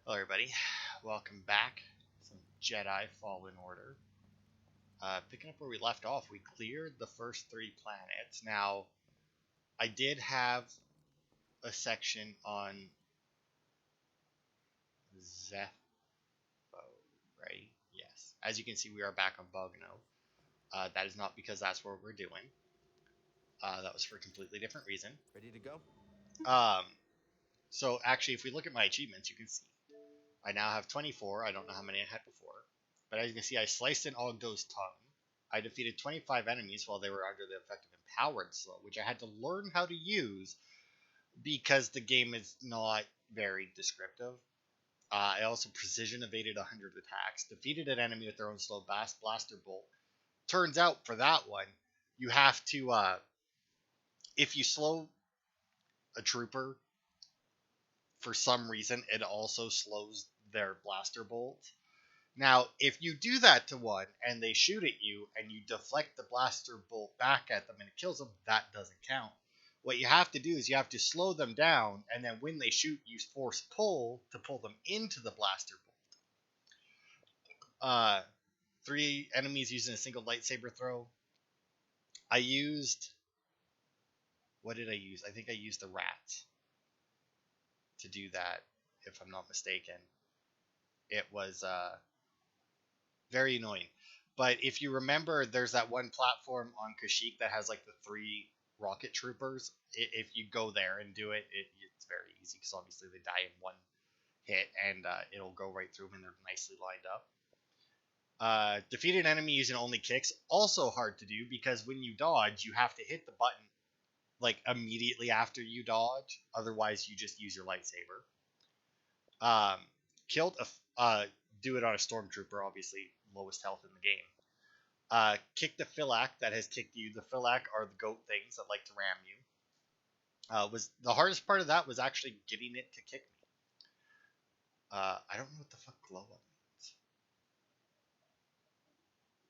Hello, everybody. Welcome back. Some Jedi Fallen Order. Picking up where we left off, we cleared the first three planets. Now, I did have a section on Zepho, right? Yes. As you can see, we are back on Bogno. That is not because that's what we're doing. That was for a completely different reason. Ready to go? Um, so actually, if we look at my achievements, you can see I now have 24. I don't know how many I had before. But as you can see, I sliced an Ogdo's tongue. I defeated 25 enemies while they were under the effect of empowered slow, which I had to learn how to use because the game is not very descriptive. I also precision evaded 100 attacks, defeated an enemy with their own slow blaster bolt. Turns out for that one, you have to, if you slow a trooper, for some reason, it also slows their blaster bolt. Now, if you do that to one and they shoot at you and you deflect the blaster bolt back at them and it kills them, that doesn't count. What you have to do is you have to slow them down, and then when they shoot, use force pull to pull them into the blaster bolt. 3 enemies using a single lightsaber throw. I used... What did I use? I think I used the rat to do that, if I'm not mistaken. It was very annoying. But if you remember, there's that one platform on Kashyyyk that has like the 3 rocket troopers. If you go there and do it, it's very easy because obviously they die in one hit and it'll go right through them and they're nicely lined up. Defeat an enemy using only kicks, also hard to do because when you dodge, you have to hit the button like immediately after you dodge. Otherwise, you just use your lightsaber. Killed do it on a stormtrooper, obviously lowest health in the game. Kick the Philac that has kicked you. The Philac are the goat things that like to ram you. Was the hardest part of that was actually getting it to kick me. I don't know what the fuck glow up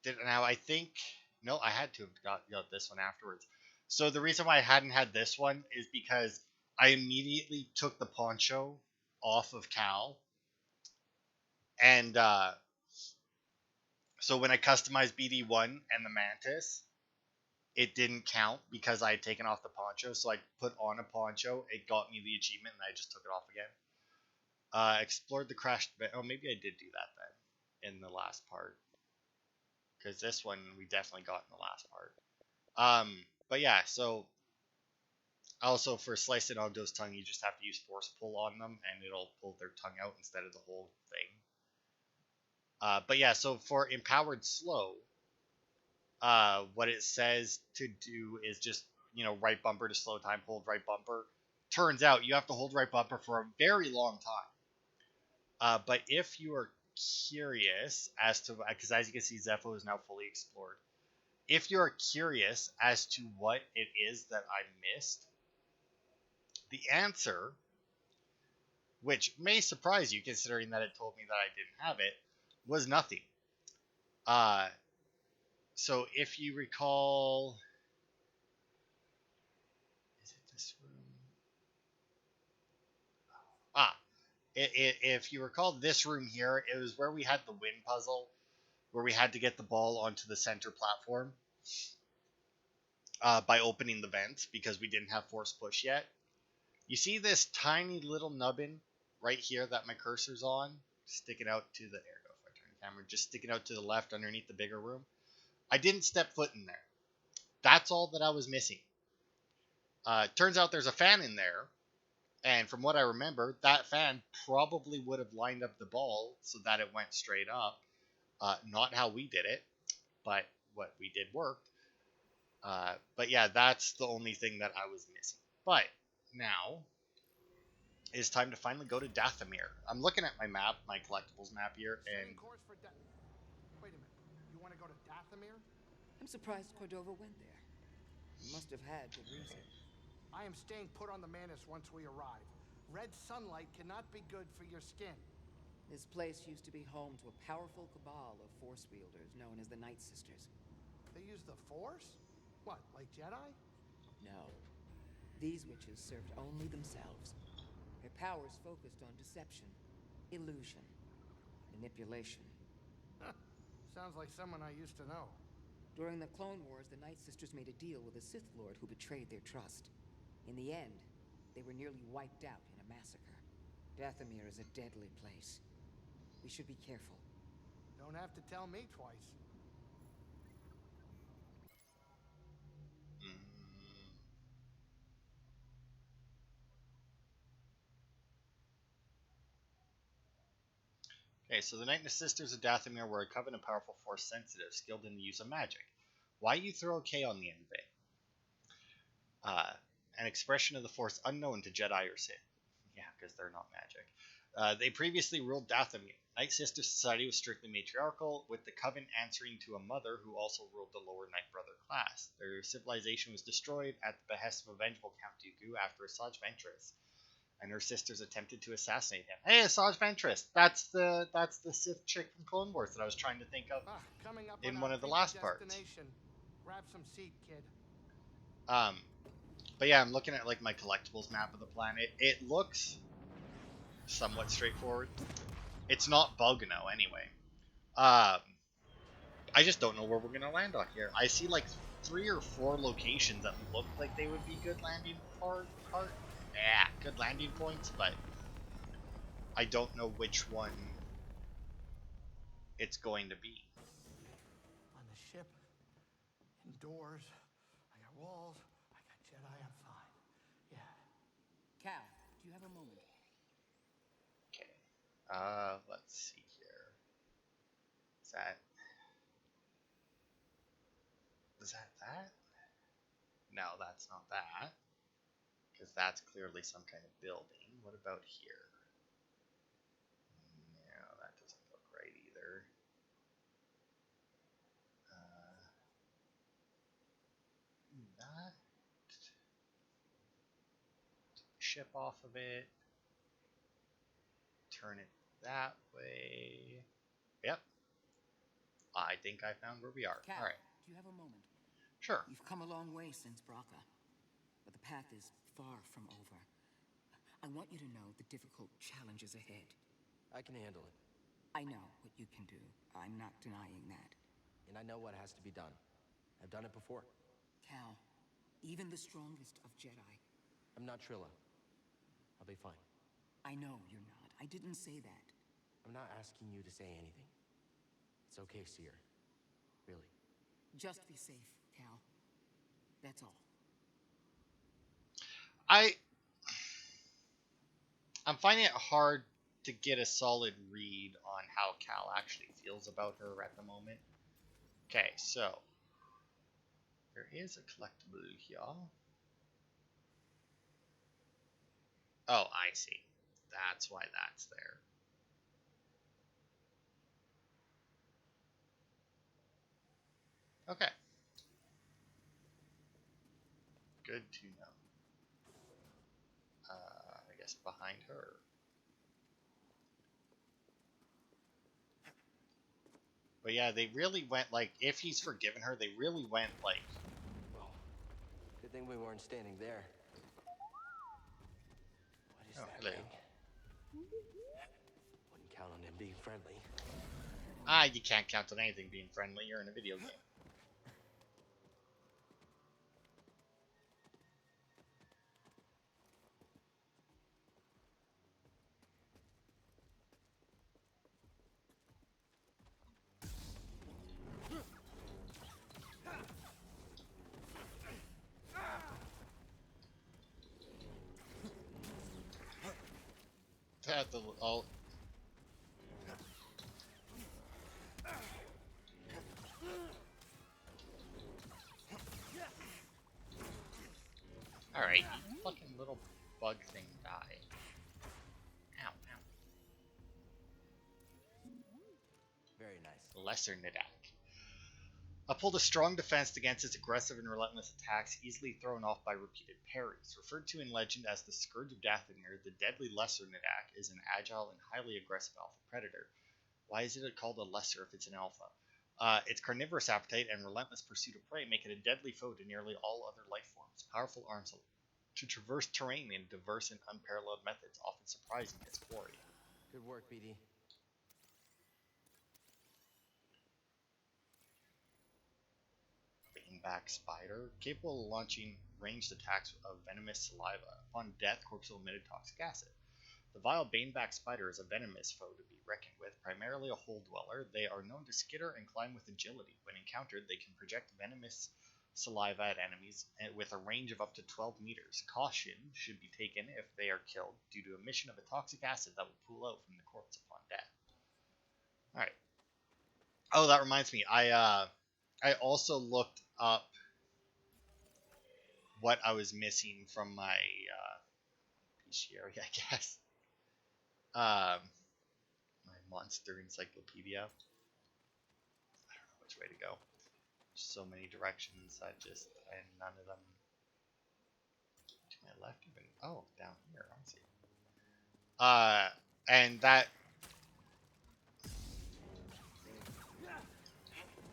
means. Now I think no, I had to have got this one afterwards. So the reason why I hadn't had this one is because I immediately took the poncho off of Cal, and so when I customized BD1 and the Mantis, it didn't count because I had taken off the poncho. So I put on a poncho. It got me the achievement, and I just took it off again. Explored the crashed... Oh, maybe I did do that then in the last part. Because this one we definitely got in the last part. But yeah, so... Also, for Sliced and Ogdo's tongue, you just have to use force pull on them, and it'll pull their tongue out instead of the whole thing. But yeah, so for Empowered Slow, what it says to do is just, right bumper to slow time, hold right bumper. Turns out you have to hold right bumper for a very long time. But if you are curious as to, because as you can see, Zepho is now fully explored. If you're curious as to what it is that I missed, the answer, which may surprise you considering that it told me that I didn't have it, was nothing. So if you recall, is it this room? If you recall this room here, it was where we had the win puzzle, where we had to get the ball onto the center platform by opening the vents because we didn't have force push yet. You see this tiny little nubbin right here that my cursor's on, sticking out to the, there we go, if I turn the camera, just sticking out to the left underneath the bigger room. I didn't step foot in there. That's all that I was missing. Turns out there's a fan in there, and from what I remember, that fan probably would have lined up the ball so that it went straight up. Not how we did it, but what we did worked. But yeah, that's the only thing that I was missing. But now it's time to finally go to Dathomir. I'm looking at my map, my collectibles map here, and... Wait a minute. You want to go to Dathomir? I'm surprised Cordova went there. He must have had good reason. I am staying put on the Mantis once we arrive. Red sunlight cannot be good for your skin. This place used to be home to a powerful cabal of Force wielders known as the Night Sisters. They use the Force? What, like Jedi? No. These witches served only themselves. Their powers focused on deception. Illusion. Manipulation. Sounds like someone I used to know. During the Clone Wars, the Night Sisters made a deal with a Sith Lord who betrayed their trust. In the end, they were nearly wiped out in a massacre. Dathomir is a deadly place. We should be careful. Don't have to tell me twice. Mm. Okay, so the Night Sisters of Dathomir were a coven of powerful force sensitive, skilled in the use of magic. Why you throw a K on the end of it? An expression of the force unknown to Jedi or Sith. Yeah, because they're not magic. They previously ruled Dathomir. Night Sister Society was strictly matriarchal, with the coven answering to a mother who also ruled the lower Night Brother class. Their civilization was destroyed at the behest of a vengeful Count Dooku after Asajj Ventress and her sisters attempted to assassinate him. Hey, Asajj Ventress! That's the Sith chick from Clone Wars that I was trying to think of Coming up in on one our of the future last parts. destination. Grab some seat, kid. But yeah, I'm looking at like my collectibles map of the planet. It looks somewhat straightforward. It's not Bogano anyway. I just don't know where we're gonna land on here. I see like 3 or 4 locations that look like they would be good landing good landing points, but I don't know which one it's going to be. On the ship, indoors, I got walls, I got Jedi, I'm fine. Yeah. Cal, do you have a moment? Okay. Let's see here. Is that that? No, that's not that. Because that's clearly some kind of building. What about here? No, that doesn't look right either. That. Ship off of it. Turn it that way. Yep. I think I found where we are. Cal, Alright. do you have a moment? Sure. You've come a long way since Braca, but the path is far from over. I want you to know the difficult challenges ahead. I can handle it. I know what you can do. I'm not denying that. And I know what has to be done. I've done it before. Cal, even the strongest of Jedi. I'm not Trilla. I'll be fine. I know you're not. I didn't say that. I'm not asking you to say anything. It's okay, Seer. Really. Just be safe, Cal. That's all. I'm finding it hard to get a solid read on how Cal actually feels about her at the moment. Okay, so there is a collectible here. Oh, I see. That's why that's there. Okay. Good to know. I guess behind her. But yeah, they really went like, if he's forgiven her, they really went like. Well, good thing we weren't standing there. What is that Hello. thing? Wouldn't count on him being friendly. You can't count on anything being friendly. You're in a video game. All. Alright, you fucking little bug thing die. Ow, ow. Very nice. Lesser Nidak. Uphold a strong defense against its aggressive and relentless attacks, easily thrown off by repeated parries. Referred to in legend as the Scourge of Dathomir, the deadly Lesser Nidak is an agile and highly aggressive alpha predator. Why is it called a lesser if it's an alpha? Its carnivorous appetite and relentless pursuit of prey make it a deadly foe to nearly all other life forms. Powerful arms to traverse terrain in diverse and unparalleled methods, often surprising its quarry. Good work, BD. Baneback spider, capable of launching ranged attacks of venomous saliva. Upon death, corpse will emit toxic acid. The vile baneback spider is a venomous foe to be reckoned with, primarily a hole dweller. They are known to skitter and climb with agility. When encountered, they can project venomous saliva at enemies with a range of up to 12 meters. Caution should be taken if they are killed due to emission of a toxic acid that will pool out from the corpse upon death. Alright. Oh, that reminds me. I also looked up what I was missing from my bestiary, I guess. My monster encyclopedia. I don't know which way to go. So many directions. And none of them to my left even. Oh, down here. I see. And that.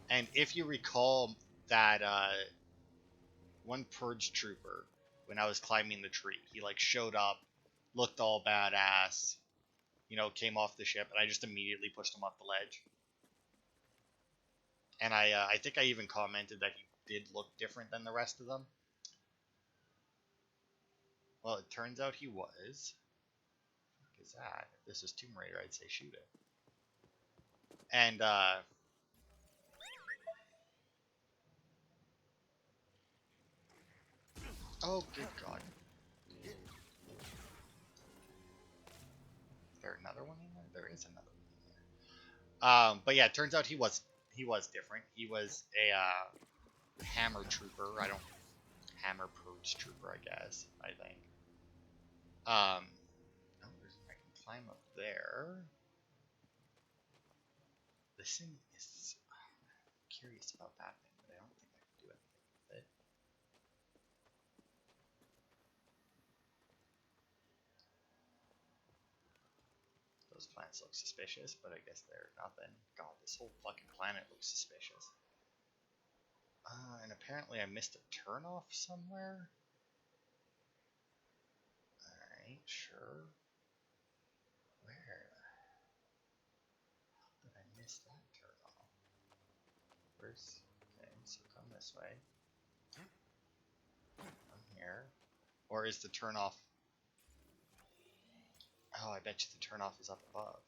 And if you recall that one purge trooper, when I was climbing the tree, he like showed up, looked all badass, came off the ship, and I just immediately pushed him off the ledge. And I think I even commented that he did look different than the rest of them. Well, it turns out he was. What is that? If this is Tomb Raider, I'd say shoot it. And oh, good God. Is there another one in there? There is another one in there. But yeah, it turns out he was different. He was a hammer trooper. Hammer purge trooper, I guess. I think. Oh, I can climb up there. This thing is. I'm curious about that thing, but I don't think I can do anything with it. Those plants look suspicious, but I guess they're nothing. God, this whole fucking planet looks suspicious. And apparently I missed a turnoff somewhere. Alright, sure. Where? How did I miss that turnoff? Where's... Okay, so come this way. Come here. Or is the turnoff... Oh, I bet you the turnoff is up above.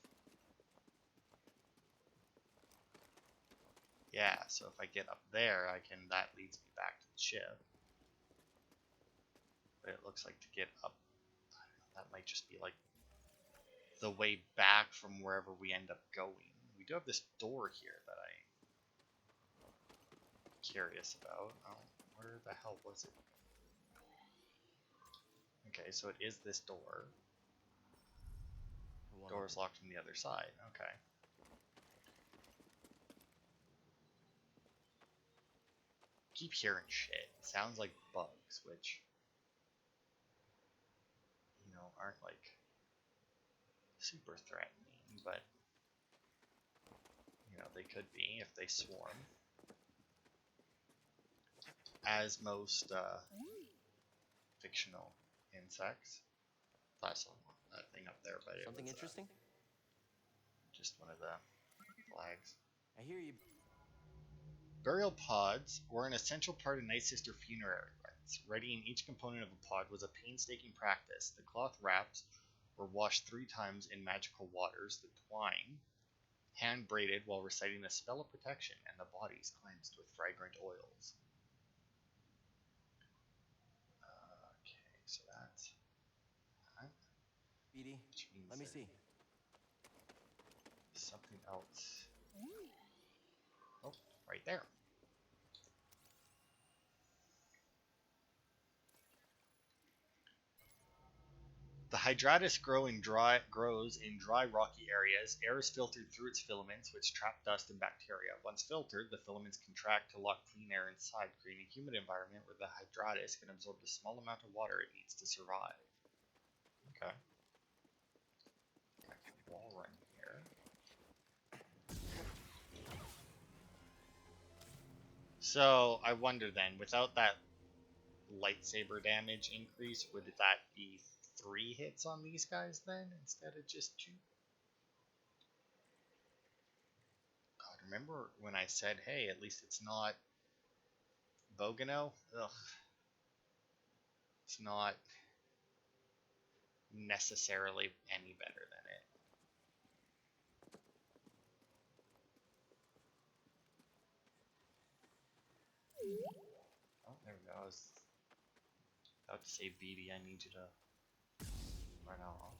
Yeah, so if I get up there, that leads me back to the ship. But it looks like to get up, I don't know, that might just be like the way back from wherever we end up going. We do have this door here that I'm curious about. Oh, where the hell was it? Okay, so it is this door. The door is locked from the other side. Okay. Keep hearing shit. It sounds like bugs, which aren't like super threatening, but they could be if they swarm. As most fictional insects. That's that thing up there, but Something interesting? Just one of the flags. I hear you. Burial pods were an essential part of Night Sister funerary rites. Readying each component of a pod was a painstaking practice. The cloth wraps were washed 3 times in magical waters, the twine hand braided while reciting a spell of protection, and the bodies cleansed with fragrant oils. Okay, so that's that. BD, let me see. Something else. Oh, right there. The hydratus grows in dry, rocky areas. Air is filtered through its filaments, which trap dust and bacteria. Once filtered, the filaments contract to lock clean air inside, creating a humid environment where the hydratus can absorb the small amount of water it needs to survive. Okay. I can wall run here. So, I wonder then, without that lightsaber damage increase, would that be 3 hits on these guys then instead of just 2? Remember when I said, hey, at least it's not Bogano? Ugh. It's not necessarily any better than it. Oh, there we go. I was about to say, BB, I need you to run off.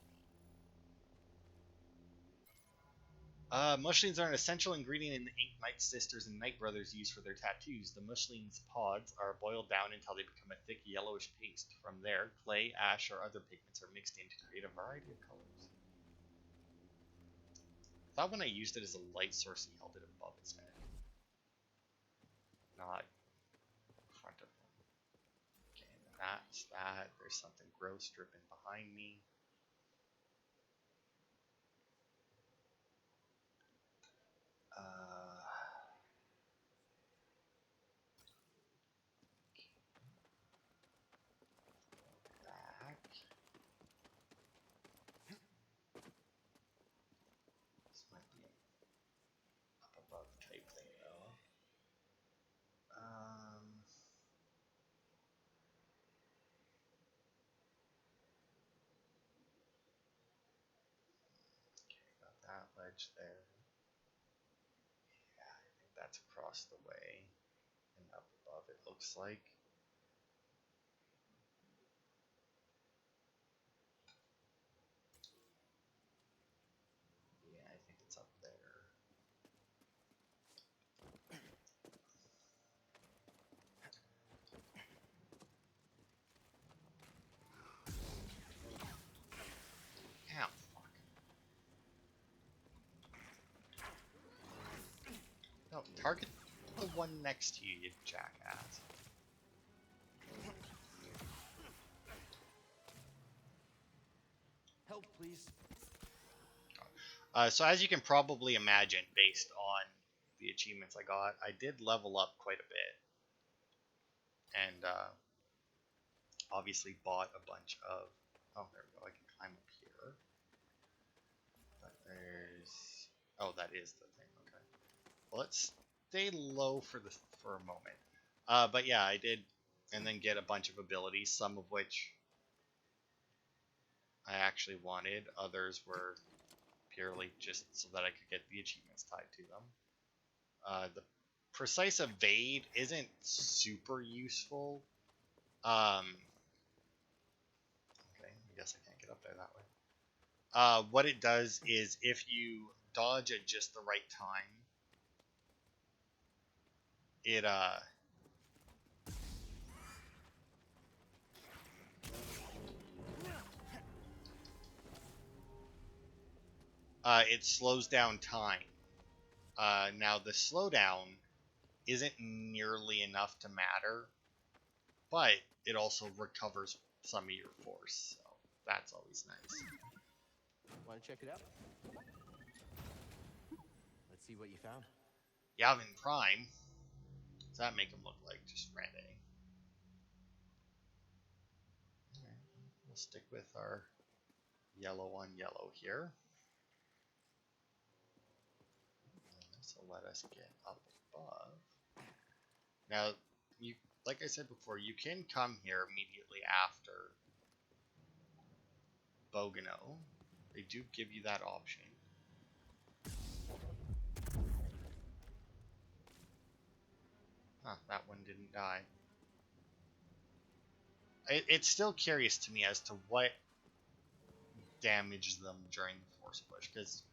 Mushlings are an essential ingredient in the ink Night Sisters and Night Brothers use for their tattoos. The mushlings pods are boiled down until they become a thick yellowish paste. From there, clay, ash, or other pigments are mixed in to create a variety of colors. I thought when I used it as a light source, he held it above his head, not in front of him. Okay, that's that. There's something gross dripping behind me. Back. This might be an up above type thing though. Okay, got that ledge there. Yeah, I think that's across the way and up above it looks like. Yeah, I think it's up there. Ow, fuck. No, target the one next to you, you jackass. Help, please. So as you can probably imagine, based on the achievements I got, I did level up quite a bit. And obviously bought a bunch of... Oh, there we go. I can climb up here. But there's... Oh, that is the thing. Okay. Well, let's stay low for a moment. But yeah, I did, and then get a bunch of abilities, some of which I actually wanted. Others were purely just so that I could get the achievements tied to them. The precise evade isn't super useful. Okay, I guess I can't get up there that way. What it does is if you dodge at just the right time, it slows down time. Now the slowdown isn't nearly enough to matter, but it also recovers some of your force, so that's always nice. Want to check it out? Let's see what you found. Yavin Prime. Does that make him look like just red A? Alright, we'll stick with our yellow on yellow here. This will let us get up above. Now, you, like I said before, you can come here immediately after Bogano. They do give you that option. Huh, that one didn't die. It's still curious to me as to what damaged them during the force push, because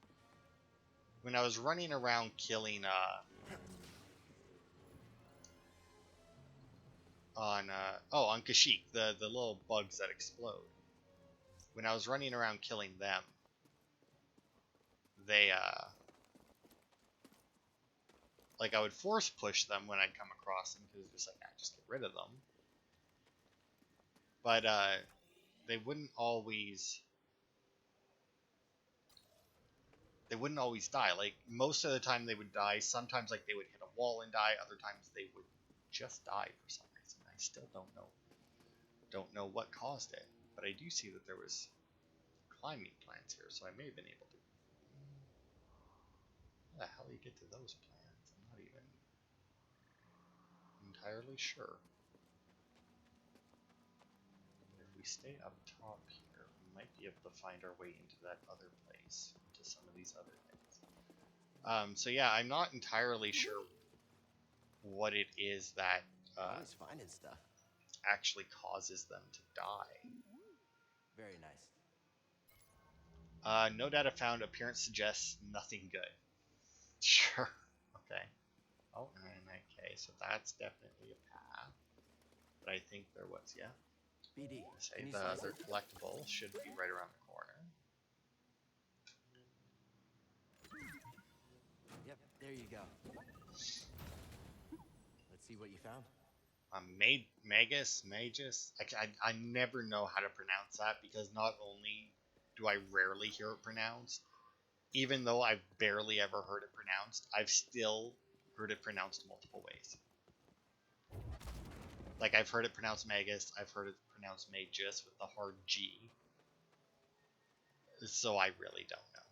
when I was running around killing on Kashyyyk, the little bugs that explode. When I was running around killing them, they like I would force push them when I'd come across them because it's just like, just get rid of them. But they wouldn't always die. Like most of the time they would die. Sometimes like they would hit a wall and die. Other times they would just die for some reason. I still don't know what caused it. But I do see that there was climbing plants here, so I may have been able to. How the hell do you get to those plans? I'm not even entirely sure. But if we stay up top here, we might be able to find our way into that other place, into some of these other things. So yeah, I'm not entirely sure what it is that Always finding stuff. actually causes them to die. Very nice. No data found. Appearance suggests nothing good. Sure. Okay. Oh, in that case, so that's definitely a path. But I think there was, yeah. BD. Say the other collectible should be right around the corner. Yep, there you go. Let's see what you found. Magus. I never know how to pronounce that because not only do I rarely hear it pronounced, even though I've barely ever heard it pronounced, I've still heard it pronounced multiple ways. Like I've heard it pronounced Magus, I've heard it pronounced Magus with the hard G. So I really don't know.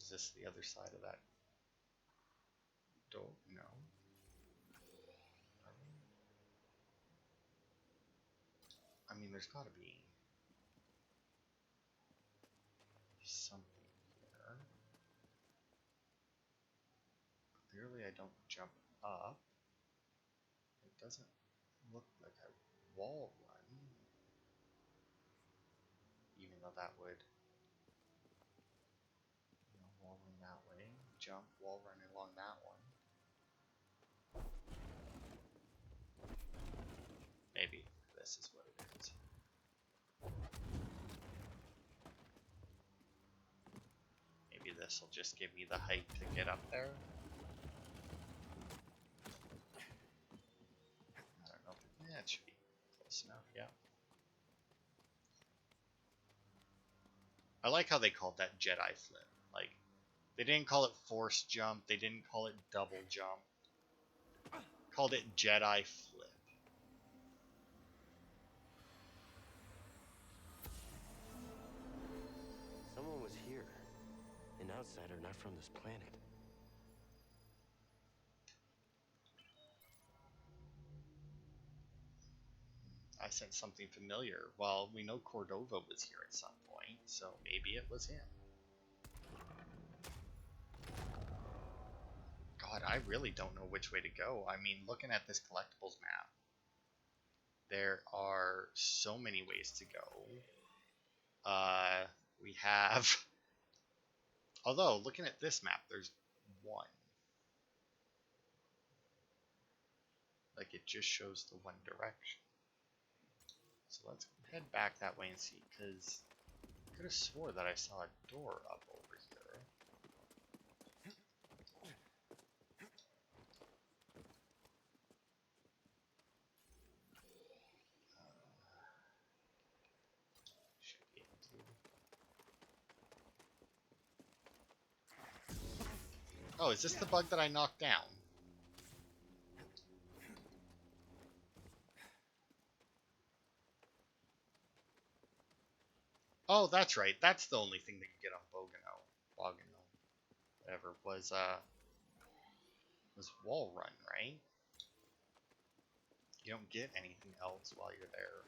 Is this the other side of that door? No. I mean, there's gotta be something here. Clearly I don't jump up. It doesn't look like a wall run. Even though that would, wall run that way. Jump, wall run along that one. Maybe this is what it is. Maybe this will just give me the height to get up there. I don't know. Yeah, it should be close enough, yeah. I like how they called that Jedi flip. Like, they didn't call it force jump, they didn't call it double jump. Called it Jedi flip. Someone was here. An outsider not from this planet. I sense something familiar. Well, we know Cordova was here at some point, so maybe it was him. God, I really don't know which way to go. I mean, looking at this collectibles map, there are so many ways to go. We have... Although, looking at this map, there's one. Like, it just shows the one direction. So let's head back that way and see, because I could have swore that I saw a door up over here. Should be able to. Oh, is this the bug that I knocked down? Oh, that's right. That's the only thing that you get on Bogano, whatever, was wall run, right? You don't get anything else while you're there.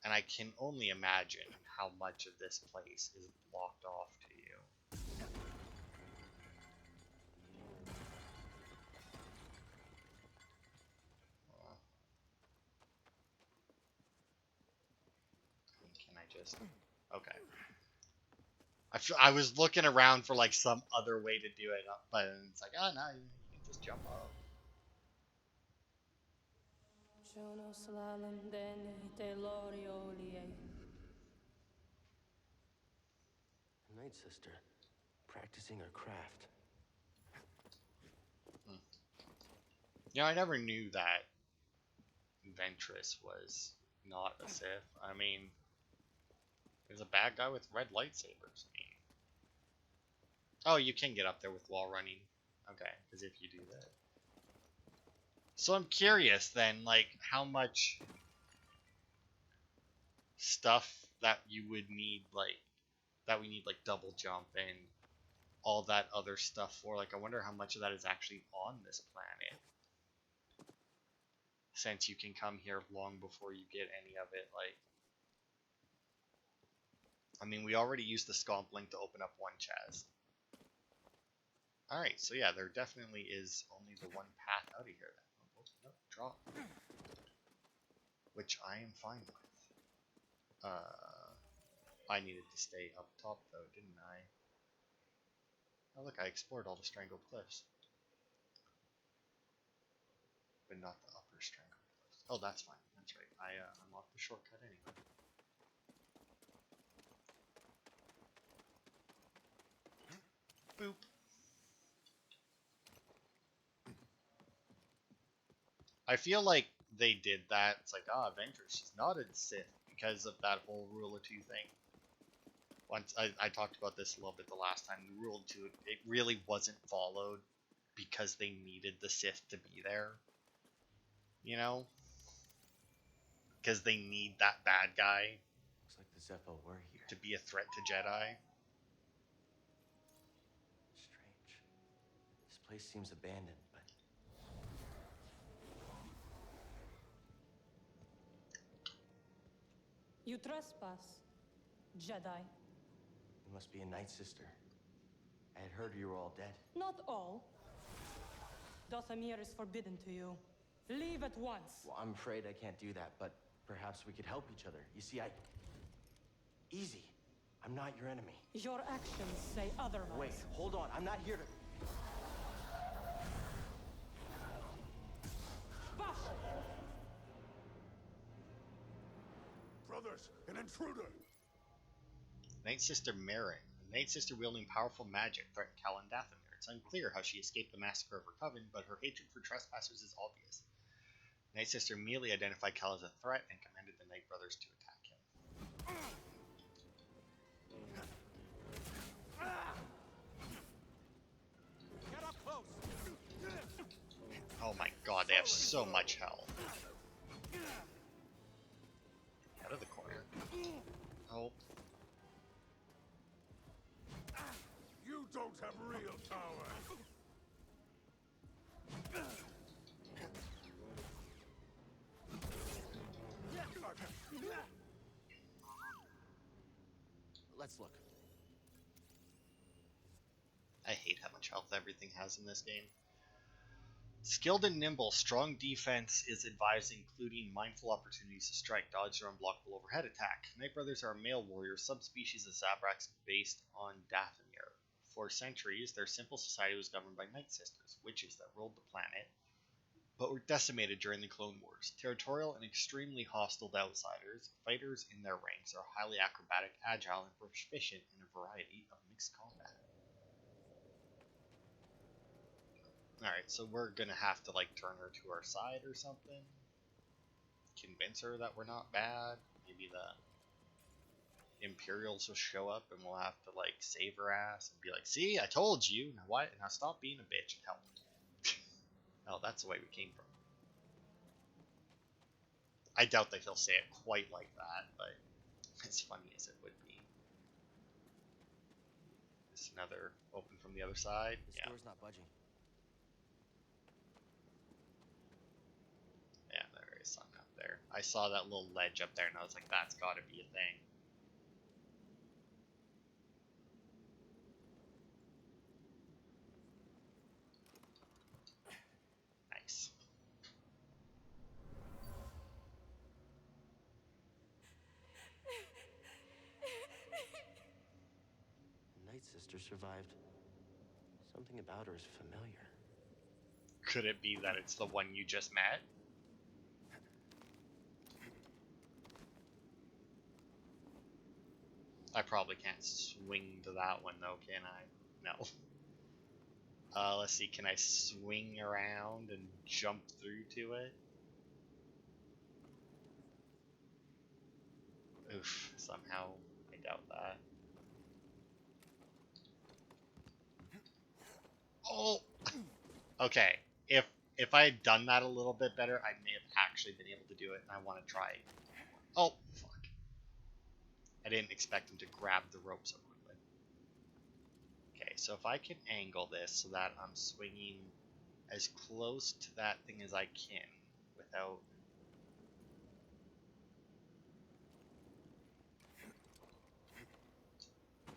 And I can only imagine how much of this place is blocked off to you. Can I just... Okay. I was looking around for like some other way to do it, but it's like, oh no, you can just jump up. A night sister, practicing her craft. You know, I never knew that Ventress was not a Sith. I mean, there's a bad guy with red lightsabers. Oh, you can get up there with wall running. Okay, because if you do that. So I'm curious then, like, how much stuff that you would need, like, that we need like double jump and all that other stuff for. Like, I wonder how much of that is actually on this planet, since you can come here long before you get any of it. Like, I mean, we already used the Scomp link to open up one chest. Alright, so yeah, there definitely is only the one path out of here then. Oh, no, drop. Which I am fine with. I needed to stay up top though, didn't I? Oh look, I explored all the strangled cliffs. But not the upper strangled cliffs. Oh, that's fine. That's right. I unlocked the shortcut anyway. Boop. I feel like they did that. It's like, Ventress, she's not a Sith because of that whole Rule of Two thing. Once I talked about this a little bit the last time. The Rule of Two, it really wasn't followed because they needed the Sith to be there. You know? Because they need that bad guy. Looks like the Zeppo were here. To be a threat to Jedi. Strange. This place seems abandoned, but... You trespass, Jedi. You must be a Night Sister. I had heard you were all dead. Not all. Dathomir is forbidden to you. Leave at once. Well, I'm afraid I can't do that, but perhaps we could help each other. You see, Easy. I'm not your enemy. Your actions say otherwise. Wait, hold on. I'm not here to... Bash! Brothers, an intruder! Night Sister Merrin. A Night Sister wielding powerful magic threatened Cal and Dathomir. It's unclear how she escaped the massacre of her coven, but her hatred for trespassers is obvious. Night Sister immediately identified Cal as a threat and commanded the Night Brothers to attack him. Get up close! Oh my god, they have so much health. Out of the corner. Oh. You don't have real power! Let's look. I hate how much health everything has in this game. Skilled and nimble, strong defense is advised, including mindful opportunities to strike, dodge, or unblockable overhead attack. Night Brothers are a male warrior subspecies of Zabraks based on Dathomir. For centuries, their simple society was governed by Night Sisters, witches that ruled the planet, but were decimated during the Clone Wars. Territorial and extremely hostile to outsiders, fighters in their ranks are highly acrobatic, agile, and proficient in a variety of mixed combat. Alright, so we're gonna have to like turn her to our side or something. Convince her that we're not bad. Maybe the Imperials will show up and we'll have to like save her ass and be like, see, I told you. Now what? Now stop being a bitch and help me. Oh, that's the way we came from. I doubt that he'll say it quite like that, but as funny as it would be. Is another open from the other side? This door's not budging. Yeah, there is something up there. I saw that little ledge up there and I was like, that's gotta be a thing. Nice. The Night Sister survived. Something about her is familiar. Could it be that it's the one you just met? I probably can't swing to that one though, can I? No. Let's see, can I swing around and jump through to it? Oof, somehow I doubt that. Oh! Okay, if I had done that a little bit better, I may have actually been able to do it, and I want to try. Oh, fuck. I didn't expect him to grab the rope so quickly. so if I can angle this so that I'm swinging as close to that thing as I can without...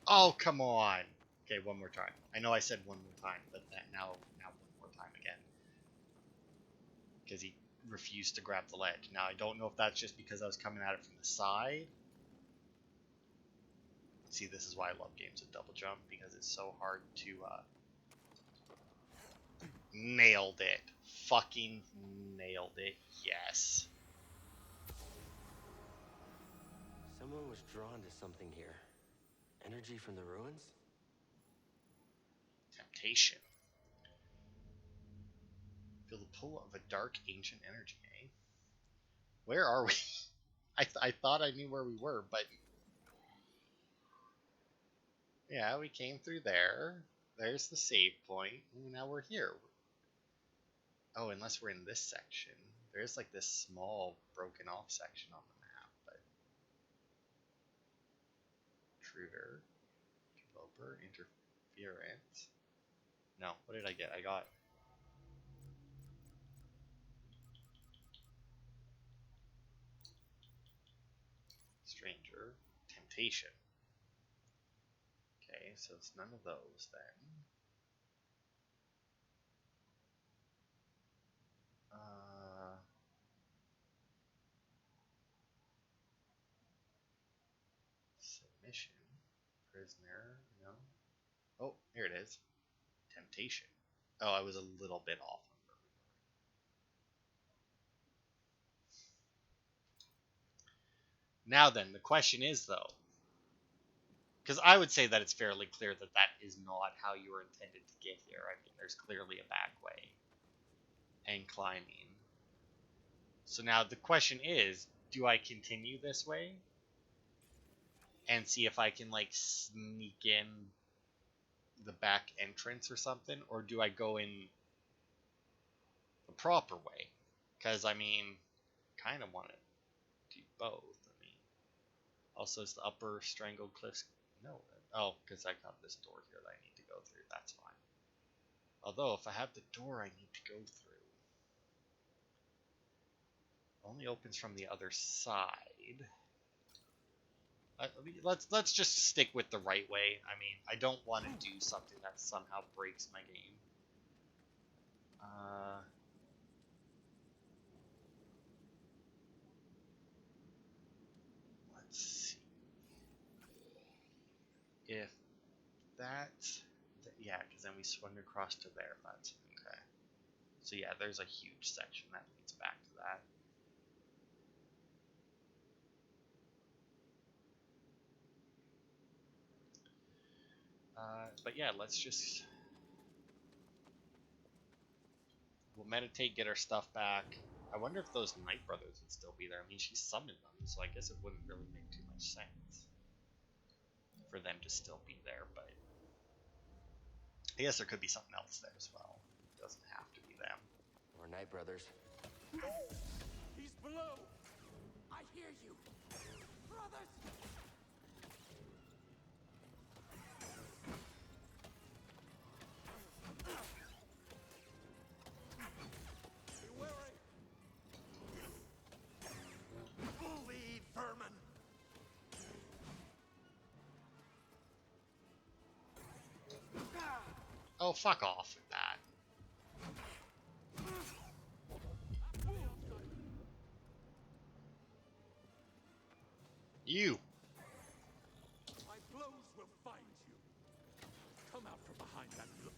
Oh, come on! Okay, one more time. I know I said one more time, but now one more time again. Because he refused to grab the ledge. Now, I don't know if that's just because I was coming at it from the side. See, this is why I love games with double jump, because it's so hard to... Nailed it. Fucking nailed it. Yes. Someone was drawn to something here. Energy from the ruins? Temptation. Feel the pull of a dark ancient energy, eh? Where are we? I thought I knew where we were, but... Yeah, we came through there. There's the save point. And now we're here. Oh, unless we're in this section. There's like this small broken off section on the map, but... Intruder. Interloper. Interference. No, what did I get? I got... Stranger. Temptation. Okay, so it's none of those then. Submission. Prisoner. No. Oh, here it is. Temptation. Oh, I was a little bit off on where we were. Now then, the question is though, because I would say that it's fairly clear that that is not how you were intended to get here. I mean, there's clearly a back way. And climbing. So now the question is, do I continue this way? And see if I can, like, sneak in the back entrance or something? Or do I go in the proper way? Because, I mean, kind of want to do both. I mean, also, is the upper strangled cliffs... No. Oh, because I got this door here that I need to go through. That's fine. Although, if I have the door I need to go through, only opens from the other side. Let's just stick with the right way. I mean, I don't want to do something that somehow breaks my game. Let's see. If that's... Yeah, because then we swung across to there. That's okay. So yeah, there's a huge section that leads back to that. But yeah, let's just... We'll meditate, get our stuff back. I wonder if those Night Brothers would still be there. I mean, she summoned them, so I guess it wouldn't really make too much sense for them to still be there, but I guess there could be something else there as well. It doesn't have to be them. Or Night Brothers. He's below. I hear you. Brothers! Be wary. Bully vermin. Oh, fuck off with that. You! My blows will find you. Come out from behind that look.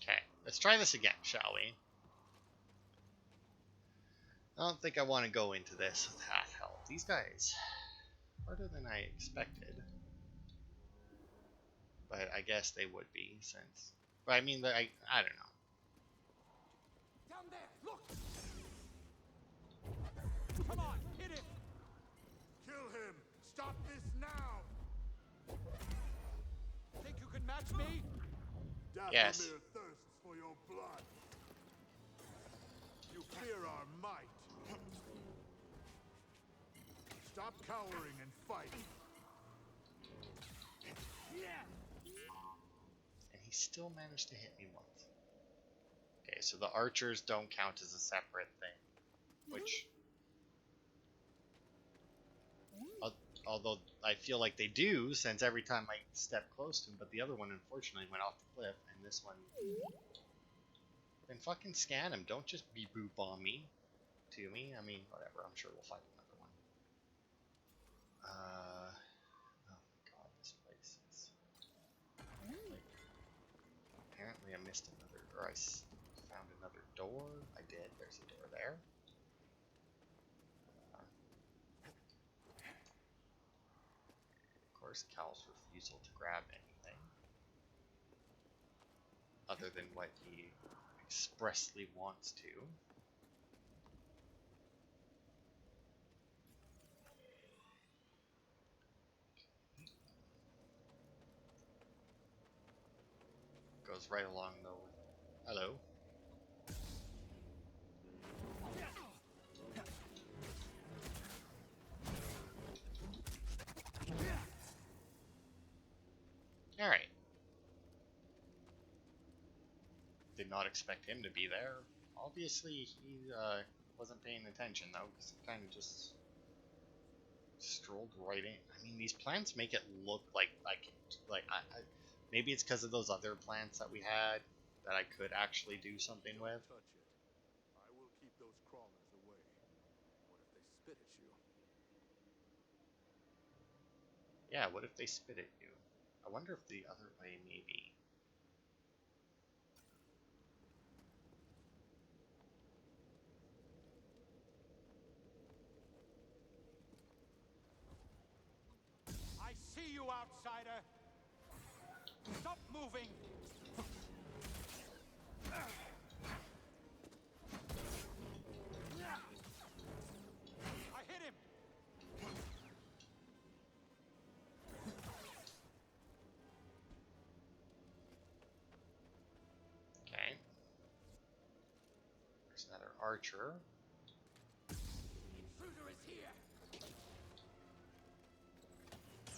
Okay, let's try this again, shall we? I don't think I want to go into this with half health. These guys, harder than I expected. But I guess they would be, since... But I mean, I don't know. Down there, look! Come on, hit him! Kill him! Stop this now! Think you can match me? Dathomir Yes. thirsts for your blood. You fear our might. Stop cowering and fight. And he still managed to hit me once. Okay, so the archers don't count as a separate thing, which, although I feel like they do, since every time I step close to him, but the other one unfortunately went off the cliff, and this one, then fucking scan him. Don't just be boop on me, to me. I mean, whatever. I'm sure we'll find another one. Oh my god, this place is like. Apparently, I missed another, or I found another door. I did. There's a door there. Of course, Cal's refusal to grab anything other than what he expressly wants to. Goes right along though. Hello. Alright. Did not expect him to be there. Obviously, he wasn't paying attention though, because he kind of just strolled right in. I mean, these plants make it look like maybe it's because of those other plants that we had that I could actually do something with. Touch it. I will keep those crawlers away. What if they spit at you? Yeah, what if they spit at you? I wonder if the other way maybe. I see you, outsider! Stop moving! I hit him! Okay. There's another archer. Intruder is here!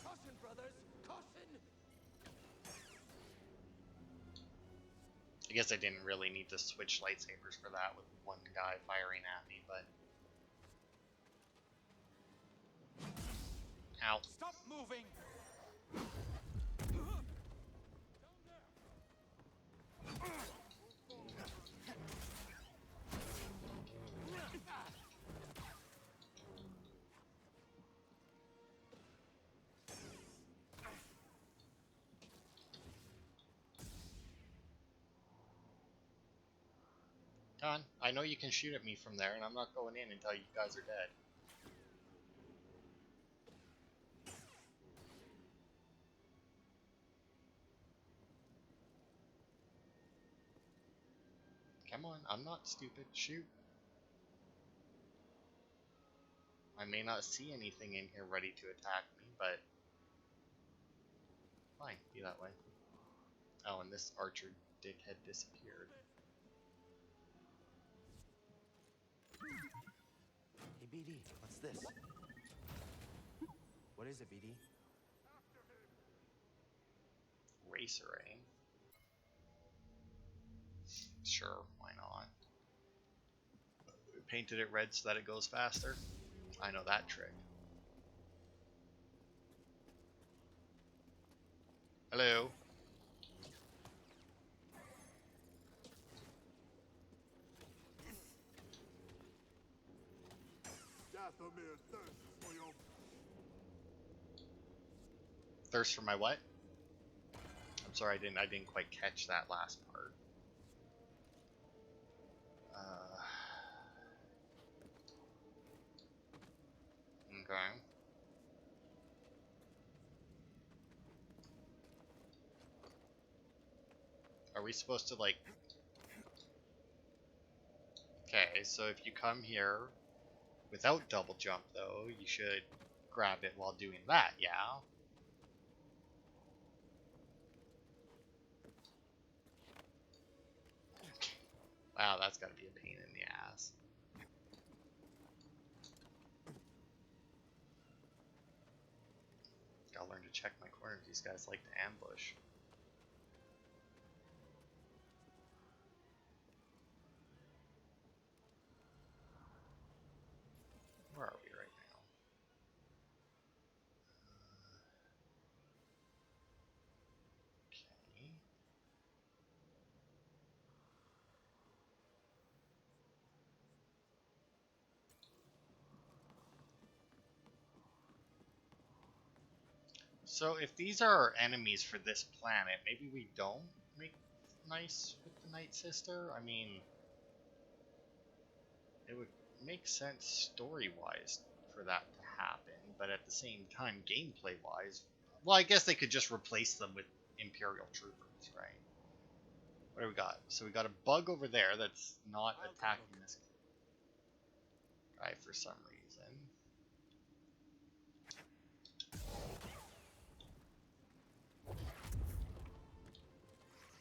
Caution, brothers! Caution! I guess I didn't really need to switch lightsabers for that with one guy firing at me, but... Ow. Stop moving! Come on, I know you can shoot at me from there, and I'm not going in until you guys are dead. Come on, I'm not stupid. Shoot. I may not see anything in here ready to attack me, but... Fine, be that way. Oh, and this archer dickhead disappeared. Hey, BD, what's this? What is it, BD? Racer aim. Sure, why not? We painted it red so that it goes faster. I know that trick. Hello. Dathomir thirsts for your... Thirst for my what? I'm sorry, I didn't quite catch that last part. Okay. Are we supposed to, like... Okay, so if you come here without double jump, though, you should grab it while doing that, yeah? Wow, that's gotta be a pain in the ass. Got gotta learn to check my corners. These guys like to ambush. Where are we right now? Okay. So if these are our enemies for this planet, maybe we don't make nice with the Night Sister? I mean, it would make sense story-wise for that to happen, but at the same time, gameplay-wise, well, I guess they could just replace them with Imperial troopers, right? What do we got? So we got a bug over there that's not attacking this guy for some reason.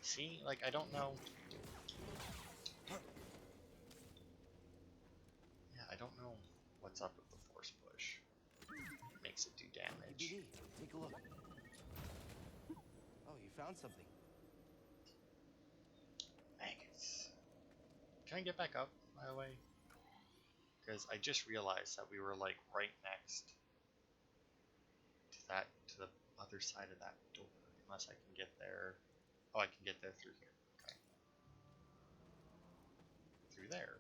See, like, I don't know. Yeah, I don't know what's up with the force push. It makes it do damage. BD, take a look. Oh, you found something. Maggots. Can I get back up, by the way? Because I just realized that we were like right next to the other side of that door. Unless I can get there. Oh, I can get there through here. Okay. Through there.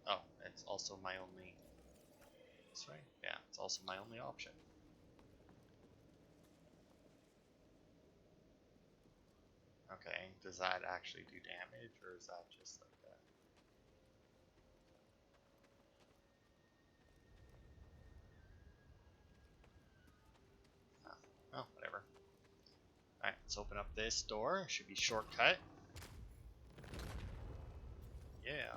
Oh, it's also my only. This way? Yeah, it's also my only option. Okay, does that actually do damage, or is that just like that? Oh, whatever. Alright, let's open up this door. Should be shortcut. Yeah.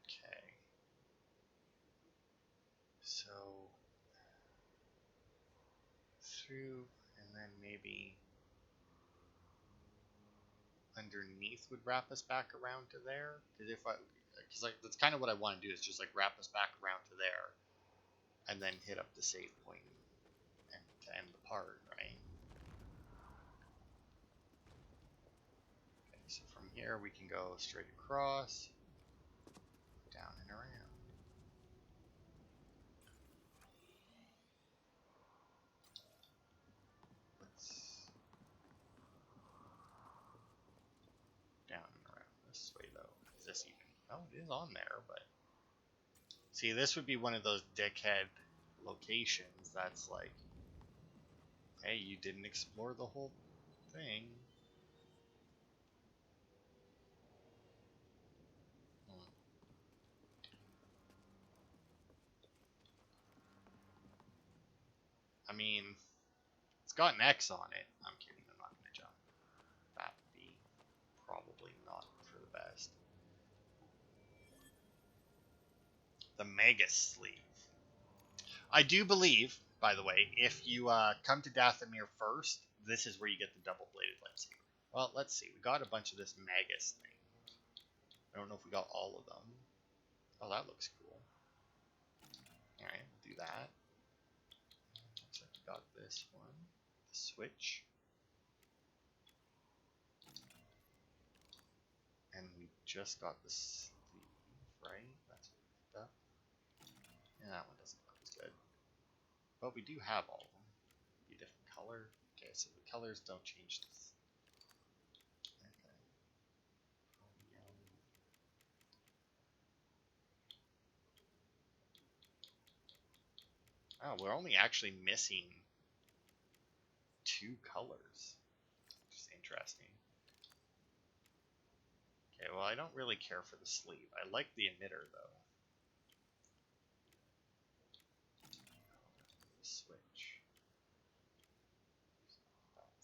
Okay. So through, and then maybe underneath would wrap us back around to there. Because like that's kind of what I want to do is just like wrap us back around to there, and then hit up the save point and to end the part, right? Okay, so from here we can go straight across, down and around. Down and around this way though. Is this even? Oh, it is on there, but see, this would be one of those dickhead locations that's like, hey, you didn't explore the whole thing. I mean, it's got an X on it. I'm kidding, I'm not going to jump. That would be probably not for the best. The Mega Sleeve. I do believe, by the way, if you come to Dathomir first, this is where you get the double-bladed lightsaber. Well, let's see. We got a bunch of this Magus thing. I don't know if we got all of them. Oh, that looks cool. Alright, we'll do that. Looks like we got this one. The switch. And we just got the sleeve, right? That's what we picked up. Yeah, that one doesn't look as good. But we do have all of them. Be a different color. Okay, so the colors don't change this. Okay. Oh, we're only actually missing 2 colors. Which is interesting. Okay, well, I don't really care for the sleeve. I like the emitter, though. The switch.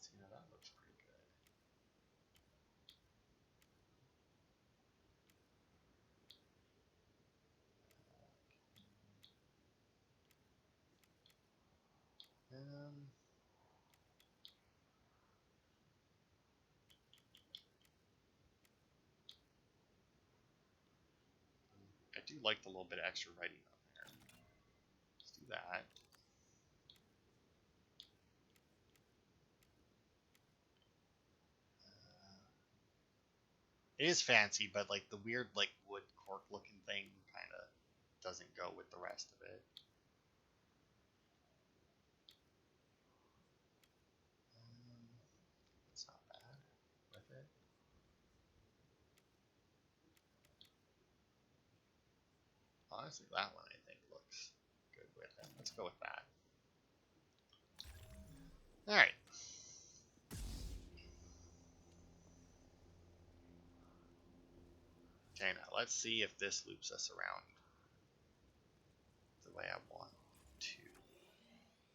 See, now that looks pretty good. I do like the little bit of extra writing on there. Let's do that. It is fancy, but like the weird like wood cork looking thing kind of doesn't go with the rest of it. It's not bad with it. Honestly, that one I think looks good with it. Let's go with that. All right. Okay, now let's see if this loops us around the way I want to.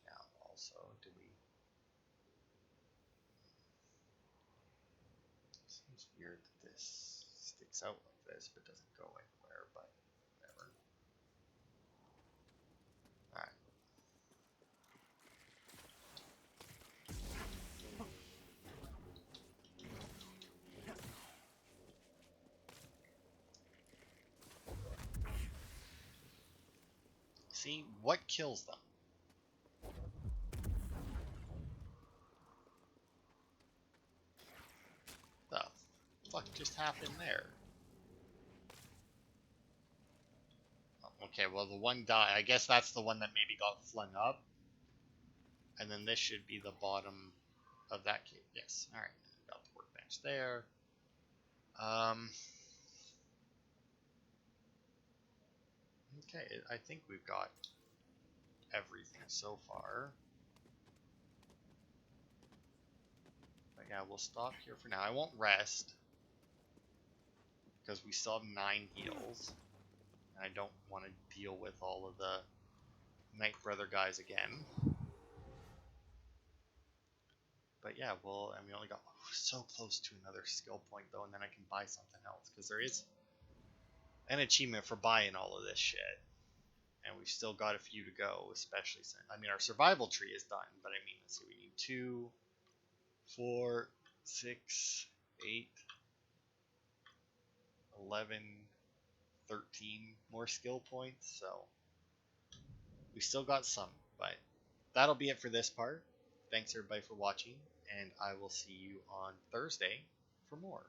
Now, also, do we? Seems weird that this sticks out like this, but doesn't go anywhere. But whatever. All right. See what kills them. The fuck just happened there? Okay, well the one died. I guess that's the one that maybe got flung up. And then this should be the bottom of that cave. Yes. Alright. Got the workbench there. Okay, I think we've got everything so far. But yeah, we'll stop here for now. I won't rest. Because we still have 9 heals. And I don't want to deal with all of the Night Brother guys again. But yeah, well, and we only got so close to another skill point though, and then I can buy something else. Because there is an achievement for buying all of this shit. And we've still got a few to go, especially since, I mean, our survival tree is done, but I mean, let's see, we need 2, 4, 6, 8, 11, 13 more skill points, so we still got some, but that'll be it for this part. Thanks everybody for watching, and I will see you on Thursday for more.